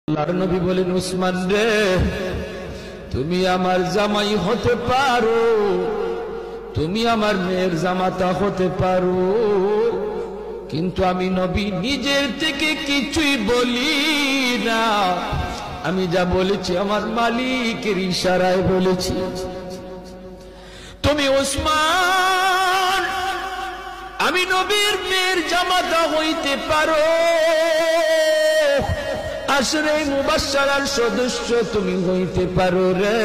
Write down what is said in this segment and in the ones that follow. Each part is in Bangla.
আল্লাহর নবী বলেন, উসমান রে, তুমি আমার জামাই হতে পারো, তুমি আমার মেয়ের জামাতা হতে পারো, কিন্তু আমি নবী নিজের থেকে কিছুই বলি না। আমি যা বলেছি আমার মালিকের ইশারায় বলেছি। তুমি উসমান আমি নবীর মেয়ের জামাতা হইতে পারো, আশরে মুবাশশারার সদস্য তুমি হইতে পারো রে,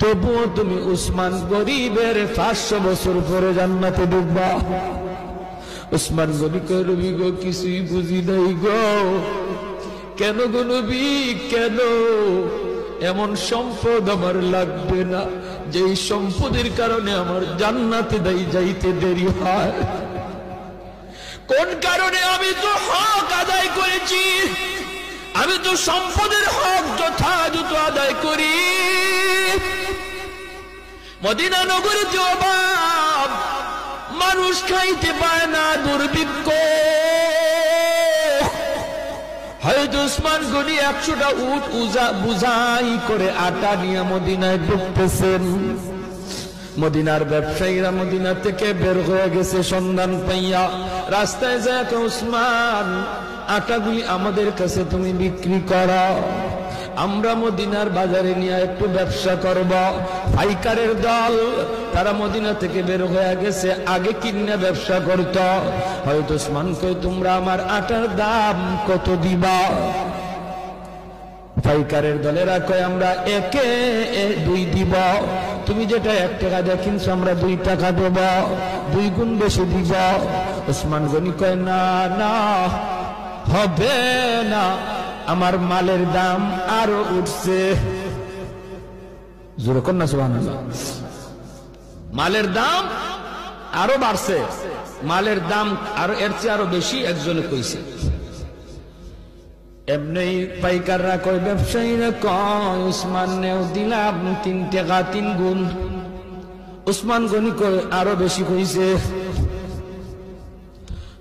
তবুও তুমি উসমান গরিবের 500 বছর পরে জান্নাতে ঢুকবা। উসমান গনি কয়, নবী গো, কিছুই বুঝি নাই গো। কেন গো নবী, কেন? এমন সম্পদ আমার লাগবে না যেই সম্পদের কারণে আমার জান্নাতে যাইতে দেরি হয়। কোন কারণে? আমি তো হক আদায় করেছি, আমি তো সম্পদের হক যথাযথ আদায় করি। মদিনা নগরী যে অভাব, মানুষ খাইতে পায় না, দুর্ভিক্ষ। হয়তো উসমান গনি 100টা উট বুঝাই করে আটা নিয়ে মদিনায় ঢুকতেছেন। মদিনার ব্যবসায়ীরা মদিনা থেকে বের হয়ে গেছে সন্ধান পাইয়া। রাস্তায় যায়, উসমান, আটাগুলি আমাদের কাছে তুমি বিক্রি করো, আমরা মদিনার বাজারে নিয়ে একটু ব্যবসা করব। পাইকারের দল তারা মদিনা থেকে বের হয়ে গেছে, আগে কিনে ব্যবসা করত। হয়তো উসমান কই, তোমরা আমার আটার দাম কত দিবা? পাইকারের দলেরা কয়, আমরা 2 দিব। তুমি যেটা 1 টাকা দিয়ে কিনছো আমরা 2 টাকা দেব, 2 গুণ বেশি দিব। উসমান গনি কয়, না না, হবে না, আমার মালের দাম আরো উঠছে। জোরে কর না সুবহানাল্লাহ। মালের দাম আরো বাড়ছে, মালের দাম আরো এর চেয়ে আরো বেশি একজনে কইছে। এমনি পাইকাররা কয়, ব্যবসায়ীরা কয়, উসমান নেও, দিলাম 3 টাকা 3 গুণ। উসমান গনি কয়, আরো বেশি কইছে।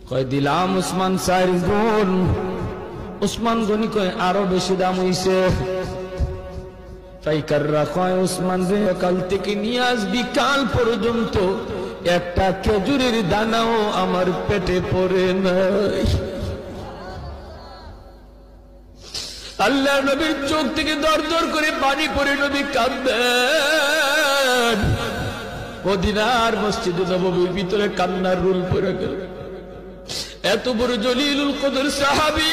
কয়, দিলাম উসমান 4 গুণ। উসমান গনি কয়, আরো বেশি দাম হইছে। পাইকাররা কয়, উসমান রে, কাল থেকে নিয়ে আজ বিকাল পর্যন্ত একটা খেজুরের দানাও আমার পেটে পড়ে নাই। আল্লাহ নবীর চোখ থেকে দর দর করে পানি পড়ে নবী কাঁদেন। মদিনার মসজিদে নববীর ভিতরে কান্নার রুল পড়ে গেল। এত বড় জলিলুল কদর সাহাবী